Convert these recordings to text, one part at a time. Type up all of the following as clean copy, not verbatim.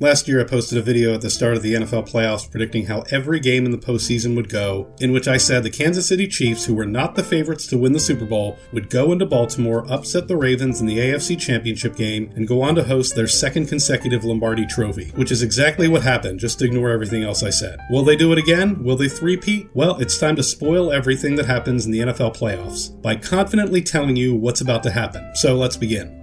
Last year I posted a video at the start of the NFL playoffs predicting how every game in the postseason would go, in which I said the Kansas City Chiefs, who were not the favorites to win the Super Bowl, would go into Baltimore, upset the Ravens in the AFC Championship game, and go on to host their second consecutive Lombardi Trophy, which is exactly what happened, just ignore everything else I said. Will they do it again? Will they three-peat? Well, it's time to spoil everything that happens in the NFL playoffs by confidently telling you what's about to happen. So let's begin.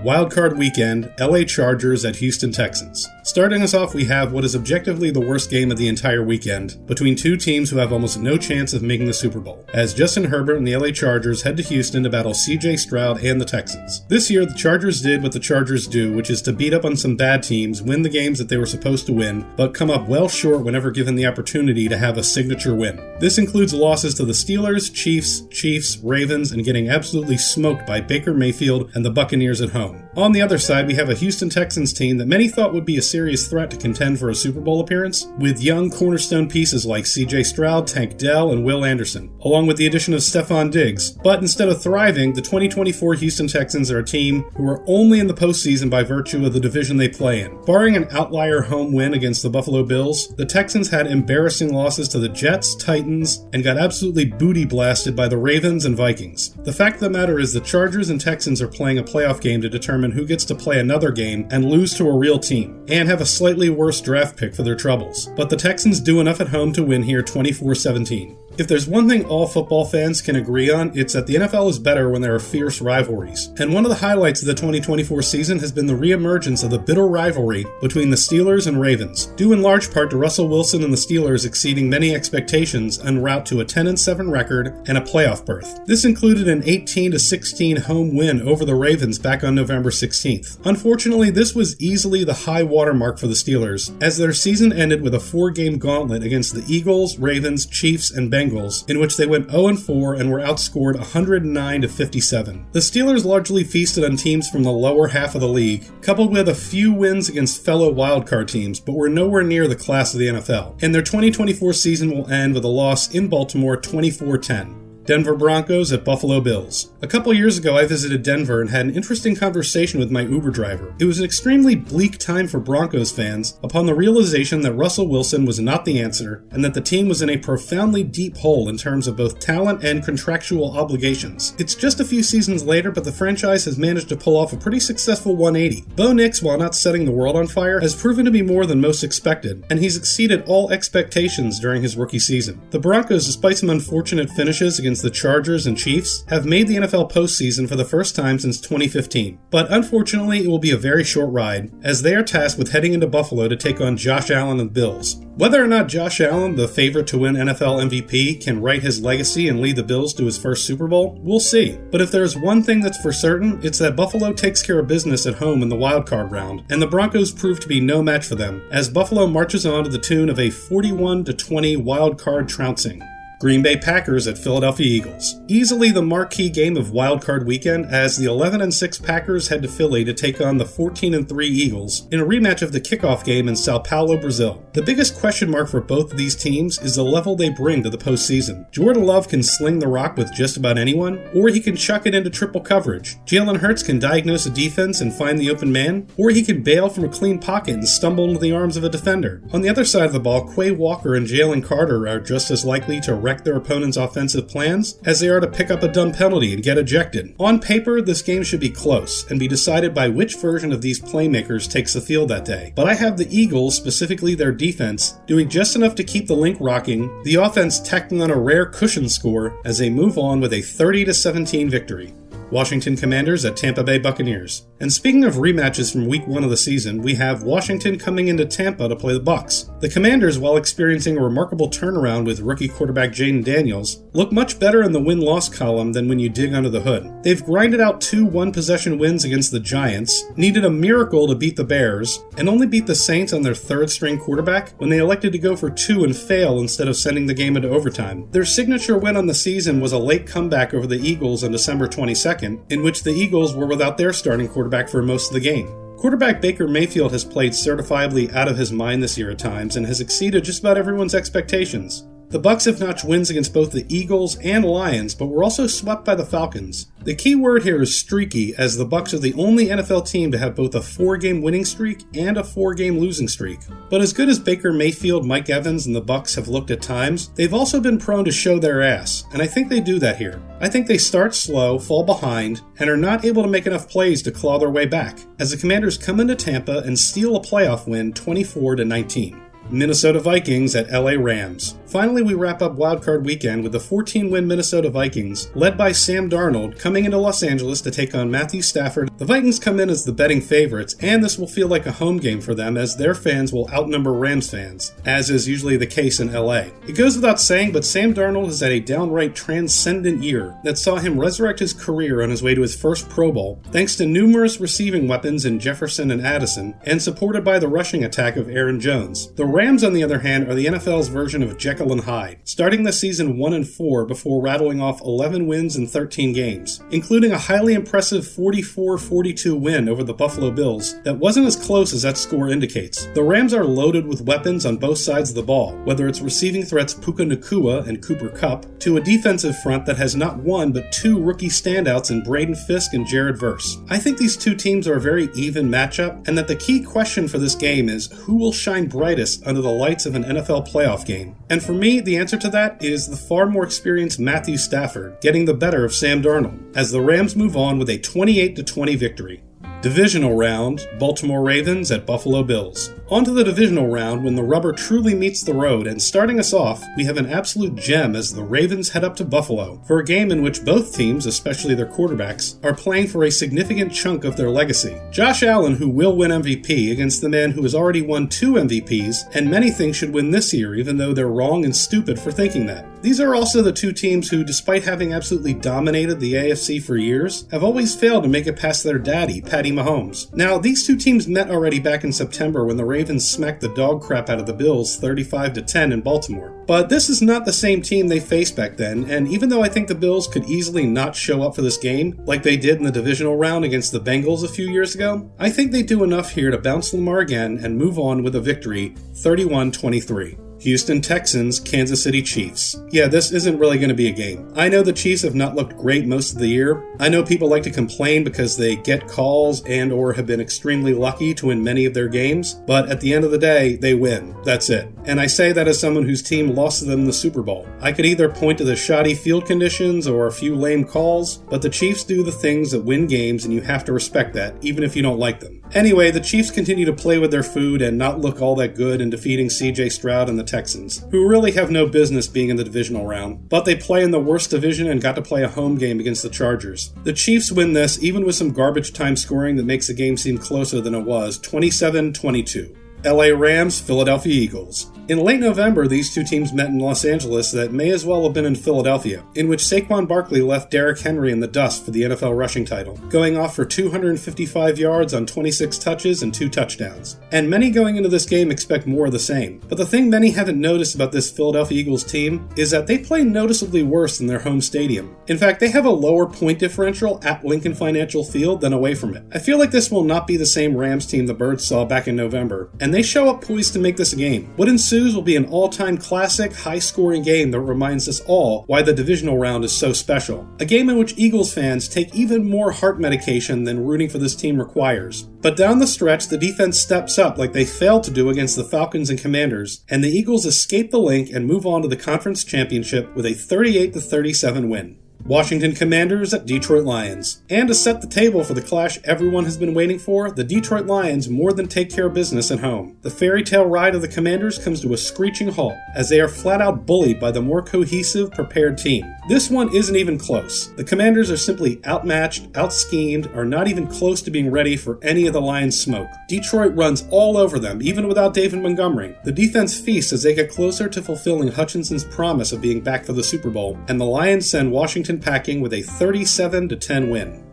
Wildcard weekend, LA Chargers at Houston Texans. Starting us off, we have what is objectively the worst game of the entire weekend, between two teams who have almost no chance of making the Super Bowl, as Justin Herbert and the LA Chargers head to Houston to battle CJ Stroud and the Texans. This year, the Chargers did what the Chargers do, which is to beat up on some bad teams, win the games that they were supposed to win, but come up well short whenever given the opportunity to have a signature win. This includes losses to the Steelers, Chiefs, Ravens, and getting absolutely smoked by Baker Mayfield and the Buccaneers at home. On the other side, we have a Houston Texans team that many thought would be a serious threat to contend for a Super Bowl appearance, with young cornerstone pieces like CJ Stroud, Tank Dell, and Will Anderson, along with the addition of Stephon Diggs. But instead of thriving, the 2024 Houston Texans are a team who are only in the postseason by virtue of the division they play in. Barring an outlier home win against the Buffalo Bills, the Texans had embarrassing losses to the Jets, Titans, and got absolutely booty blasted by the Ravens and Vikings. The fact of the matter is the Chargers and Texans are playing a playoff game to determine who gets to play another game and lose to a real team, and have a slightly worse draft pick for their troubles. But the Texans do enough at home to win here 24-17. If there's one thing all football fans can agree on, it's that the NFL is better when there are fierce rivalries. And one of the highlights of the 2024 season has been the reemergence of the bitter rivalry between the Steelers and Ravens, due in large part to Russell Wilson and the Steelers exceeding many expectations en route to a 10-7 record and a playoff berth. This included an 18-16 home win over the Ravens back on November 16th. Unfortunately, this was easily the high watermark for the Steelers, as their season ended with a 4-game gauntlet against the Eagles, Ravens, Chiefs, and Bengals, in which they went 0-4 and were outscored 109-57. The Steelers largely feasted on teams from the lower half of the league, coupled with a few wins against fellow wildcard teams, but were nowhere near the class of the NFL. And their 2024 season will end with a loss in Baltimore 24-10. Denver Broncos at Buffalo Bills. A couple years ago, I visited Denver and had an interesting conversation with my Uber driver. It was an extremely bleak time for Broncos fans upon the realization that Russell Wilson was not the answer and that the team was in a profoundly deep hole in terms of both talent and contractual obligations. It's just a few seasons later, but the franchise has managed to pull off a pretty successful 180. Bo Nix, while not setting the world on fire, has proven to be more than most expected, and he's exceeded all expectations during his rookie season. The Broncos, despite some unfortunate finishes against the Chargers and Chiefs, have made the NFL postseason for the first time since 2015. But unfortunately, it will be a very short ride, as they are tasked with heading into Buffalo to take on Josh Allen and the Bills. Whether or not Josh Allen, the favorite to win NFL MVP, can write his legacy and lead the Bills to his first Super Bowl, we'll see. But if there's one thing that's for certain, it's that Buffalo takes care of business at home in the wildcard round, and the Broncos prove to be no match for them, as Buffalo marches on to the tune of a 41-20 wildcard trouncing. Green Bay Packers at Philadelphia Eagles. Easily the marquee game of wildcard weekend, as the 11-6 Packers head to Philly to take on the 14-3 Eagles in a rematch of the kickoff game in Sao Paulo, Brazil. The biggest question mark for both of these teams is the level they bring to the postseason. Jordan Love can sling the rock with just about anyone, or he can chuck it into triple coverage. Jalen Hurts can diagnose a defense and find the open man, or he can bail from a clean pocket and stumble into the arms of a defender. On the other side of the ball, Quay Walker and Jalen Carter are just as likely to wreck their opponent's offensive plans as they are to pick up a dumb penalty and get ejected. On paper, this game should be close and be decided by which version of these playmakers takes the field that day. But I have the Eagles, specifically their defense, doing just enough to keep the link rocking, the offense tacking on a rare cushion score as they move on with a 30-17 victory. Washington Commanders at Tampa Bay Buccaneers. And speaking of rematches from week 1 of the season, we have Washington coming into Tampa to play the Bucs. The Commanders, while experiencing a remarkable turnaround with rookie quarterback Jaden Daniels, look much better in the win-loss column than when you dig under the hood. They've grinded out 2 one-possession wins against the Giants, needed a miracle to beat the Bears, and only beat the Saints on their third-string quarterback when they elected to go for 2 and fail instead of sending the game into overtime. Their signature win on the season was a late comeback over the Eagles on December 22nd, in which the Eagles were without their starting quarterback for most of the game. Quarterback Baker Mayfield has played certifiably out of his mind this year at times and has exceeded just about everyone's expectations. The Bucs have notched wins against both the Eagles and Lions, but were also swept by the Falcons. The key word here is streaky, as the Bucs are the only NFL team to have both a 4-game winning streak and a 4-game losing streak. But as good as Baker Mayfield, Mike Evans, and the Bucs have looked at times, they've also been prone to show their ass, and I think they do that here. I think they start slow, fall behind, and are not able to make enough plays to claw their way back, as the Commanders come into Tampa and steal a playoff win 24-19. Minnesota Vikings at LA Rams. Finally, we wrap up Wildcard Weekend with the 14-win Minnesota Vikings, led by Sam Darnold, coming into Los Angeles to take on Matthew Stafford. The Vikings come in as the betting favorites, and this will feel like a home game for them as their fans will outnumber Rams fans, as is usually the case in LA. It goes without saying, but Sam Darnold has had a downright transcendent year that saw him resurrect his career on his way to his first Pro Bowl, thanks to numerous receiving weapons in Jefferson and Addison, and supported by the rushing attack of Aaron Jones. The Rams, on the other hand, are the NFL's version of Jekyll and Hyde, starting the season 1-4 before rattling off 11 wins in 13 games, including a highly impressive 44-42 win over the Buffalo Bills that wasn't as close as that score indicates. The Rams are loaded with weapons on both sides of the ball, whether it's receiving threats Puka Nacua and Cooper Kupp, to a defensive front that has not one but two rookie standouts in Braden Fisk and Jared Verse. I think these two teams are a very even matchup, and that the key question for this game is who will shine brightest under the lights of an NFL playoff game. And for me, the answer to that is the far more experienced Matthew Stafford getting the better of Sam Darnold, as the Rams move on with a 28-20 victory. Divisional round, Baltimore Ravens at Buffalo Bills. On to the divisional round when the rubber truly meets the road, and starting us off, we have an absolute gem as the Ravens head up to Buffalo for a game in which both teams, especially their quarterbacks, are playing for a significant chunk of their legacy. Josh Allen, who will win MVP, against the man who has already won 2 MVPs, and many think should win this year, even though they're wrong and stupid for thinking that. These are also the two teams who, despite having absolutely dominated the AFC for years, have always failed to make it past their daddy, Patty Mahomes. Now, these two teams met already back in September when the Ravens smacked the dog crap out of the Bills 35-10 in Baltimore. But this is not the same team they faced back then, and even though I think the Bills could easily not show up for this game, like they did in the divisional round against the Bengals a few years ago, I think they do enough here to bounce Lamar again and move on with a victory, 31-23. Houston Texans, Kansas City Chiefs. Yeah, this isn't really going to be a game. I know the Chiefs have not looked great most of the year. I know people like to complain because they get calls and or have been extremely lucky to win many of their games, but at the end of the day, they win. That's it. And I say that as someone whose team lost to them in the Super Bowl. I could either point to the shoddy field conditions or a few lame calls, but the Chiefs do the things that win games and you have to respect that, even if you don't like them. Anyway, the Chiefs continue to play with their food and not look all that good in defeating CJ Stroud and the Texans, who really have no business being in the divisional round, but they play in the worst division and got to play a home game against the Chargers. The Chiefs win this, even with some garbage time scoring that makes the game seem closer than it was, 27-22. LA Rams, Philadelphia Eagles. In late November, these two teams met in Los Angeles that may as well have been in Philadelphia, in which Saquon Barkley left Derrick Henry in the dust for the NFL rushing title, going off for 255 yards on 26 touches and 2 touchdowns. And many going into this game expect more of the same. But the thing many haven't noticed about this Philadelphia Eagles team is that they play noticeably worse than their home stadium. In fact, they have a lower point differential at Lincoln Financial Field than away from it. I feel like this will not be the same Rams team the Birds saw back in November, and they show up poised to make this a game. What ensues will be an all-time classic, high-scoring game that reminds us all why the divisional round is so special. A game in which Eagles fans take even more heart medication than rooting for this team requires. But down the stretch, the defense steps up like they failed to do against the Falcons and Commanders, and the Eagles escape the link and move on to the conference championship with a 38-37 win. Washington Commanders at Detroit Lions. And to set the table for the clash everyone has been waiting for, the Detroit Lions more than take care of business at home. The fairy tale ride of the Commanders comes to a screeching halt, as they are flat out bullied by the more cohesive, prepared team. This one isn't even close. The Commanders are simply outmatched, out-schemed, are not even close to being ready for any of the Lions' smoke. Detroit runs all over them, even without David Montgomery. The defense feasts as they get closer to fulfilling Hutchinson's promise of being back for the Super Bowl, and the Lions send Washington packing with a 37-10 win.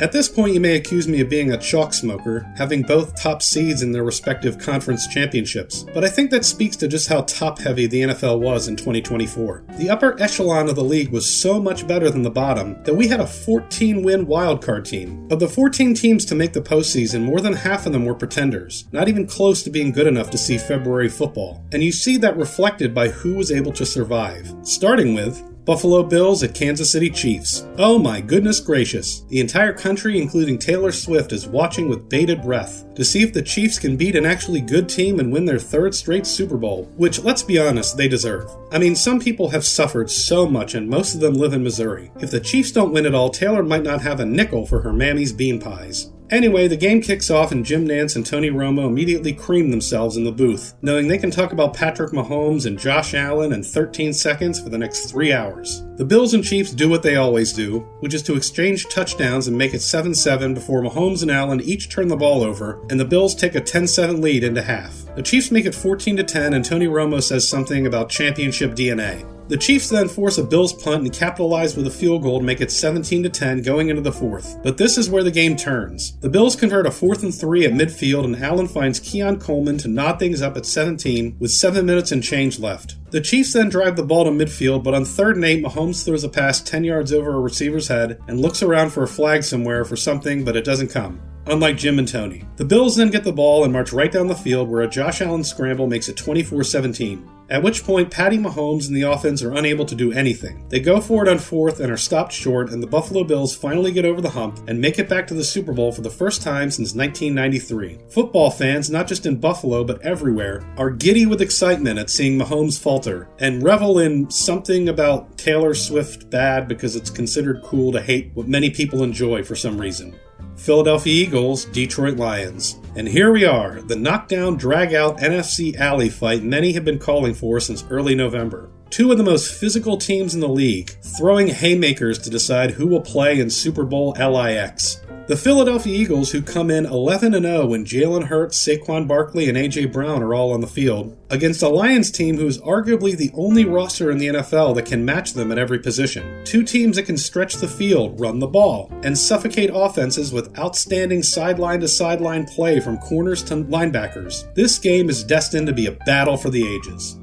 At this point, you may accuse me of being a chalk smoker, having both top seeds in their respective conference championships, but I think that speaks to just how top-heavy the NFL was in 2024. The upper echelon of the league was so much better than the bottom that we had a 14-win wildcard team. Of the 14 teams to make the postseason, more than half of them were pretenders, not even close to being good enough to see February football. And you see that reflected by who was able to survive, starting with Buffalo Bills at Kansas City Chiefs. Oh my goodness gracious. The entire country, including Taylor Swift, is watching with bated breath to see if the Chiefs can beat an actually good team and win their third straight Super Bowl, which, let's be honest, they deserve. I mean, some people have suffered so much and most of them live in Missouri. If the Chiefs don't win it all, Taylor might not have a nickel for her mammy's bean pies. Anyway, the game kicks off and Jim Nantz and Tony Romo immediately cream themselves in the booth, knowing they can talk about Patrick Mahomes and Josh Allen in 13 seconds for the next 3 hours. The Bills and Chiefs do what they always do, which is to exchange touchdowns and make it 7-7 before Mahomes and Allen each turn the ball over, and the Bills take a 10-7 lead into half. The Chiefs make it 14-10 and Tony Romo says something about championship DNA. The Chiefs then force a Bills punt and capitalize with a field goal to make it 17-10 going into the fourth. But this is where the game turns. The Bills convert a 4th and 3 at midfield and Allen finds Keon Coleman to nod things up at 17 with 7 minutes and change left. The Chiefs then drive the ball to midfield, but on 3rd and 8, Mahomes throws a pass 10 yards over a receiver's head and looks around for a flag somewhere for something, but it doesn't come. Unlike Jim and Tony. The Bills then get the ball and march right down the field where a Josh Allen scramble makes it 24-17. At which point, Patty Mahomes and the offense are unable to do anything. They go for it on 4th and are stopped short, and the Buffalo Bills finally get over the hump and make it back to the Super Bowl for the first time since 1993. Football fans, not just in Buffalo but everywhere, are giddy with excitement at seeing Mahomes falter, and revel in something about Taylor Swift bad because it's considered cool to hate what many people enjoy for some reason. Philadelphia Eagles, Detroit Lions. And here we are, the knockdown, drag-out NFC alley fight many have been calling for since early November. Two of the most physical teams in the league, throwing haymakers to decide who will play in Super Bowl LIX. The Philadelphia Eagles, who come in 11-0 when Jalen Hurts, Saquon Barkley, and A.J. Brown are all on the field, against a Lions team who is arguably the only roster in the NFL that can match them at every position. Two teams that can stretch the field, run the ball, and suffocate offenses with outstanding sideline-to-sideline play from corners to linebackers. This game is destined to be a battle for the ages.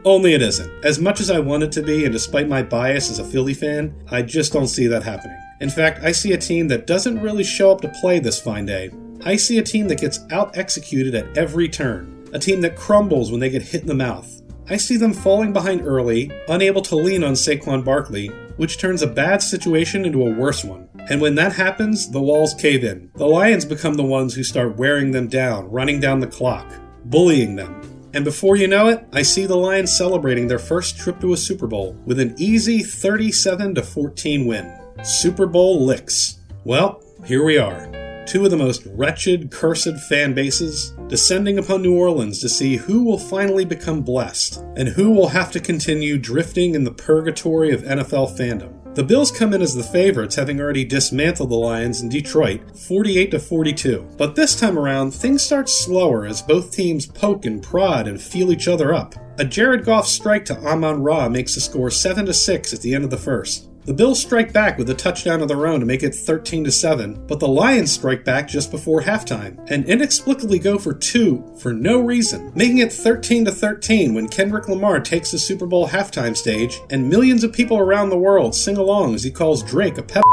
Only it isn't. As much as I want it to be, and despite my bias as a Philly fan, I just don't see that happening. In fact, I see a team that doesn't really show up to play this fine day. I see a team that gets out-executed at every turn. A team that crumbles when they get hit in the mouth. I see them falling behind early, unable to lean on Saquon Barkley, which turns a bad situation into a worse one. And when that happens, the walls cave in. The Lions become the ones who start wearing them down, running down the clock, bullying them. And before you know it, I see the Lions celebrating their first trip to a Super Bowl with an easy 37-14 win. Super Bowl licks. Well, here we are. Two of the most wretched, cursed fan bases descending upon New Orleans to see who will finally become blessed and who will have to continue drifting in the purgatory of NFL fandom. The Bills come in as the favorites, having already dismantled the Lions in Detroit 48-42. But this time around, things start slower as both teams poke and prod and feel each other up. A Jared Goff strike to Amon-Ra makes the score 7-6 at the end of the first. The Bills strike back with a touchdown of their own to make it 13-7, but the Lions strike back just before halftime and inexplicably go for two for no reason, making it 13-13 when Kendrick Lamar takes the Super Bowl halftime stage and millions of people around the world sing along as he calls Drake a pep.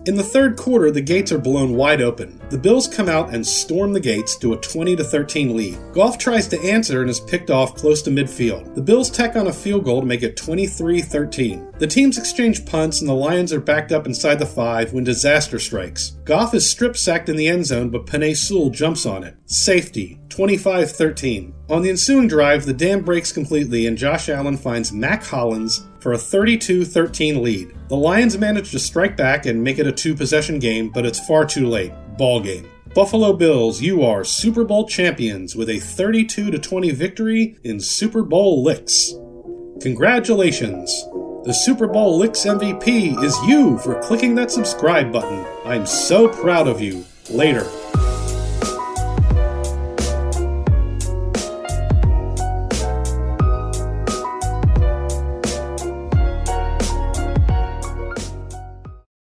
In the third quarter, the gates are blown wide open. The Bills come out and storm the gates to a 20-13 lead. Goff tries to answer and is picked off close to midfield. The Bills tack on a field goal to make it 23-13. The teams exchange punts and the Lions are backed up inside the 5 when disaster strikes. Goff is strip-sacked in the end zone, but Penei Sewell jumps on it. Safety, 25-13. On the ensuing drive, the dam breaks completely and Josh Allen finds Mac Hollins for a 32-13 lead. The Lions manage to strike back and make it a 2-possession game, but it's far too late. Ball game. Buffalo Bills, you are Super Bowl champions with a 32-20 victory in Super Bowl licks. Congratulations! The Super Bowl licks MVP is you for clicking that subscribe button. I'm so proud of you. Later.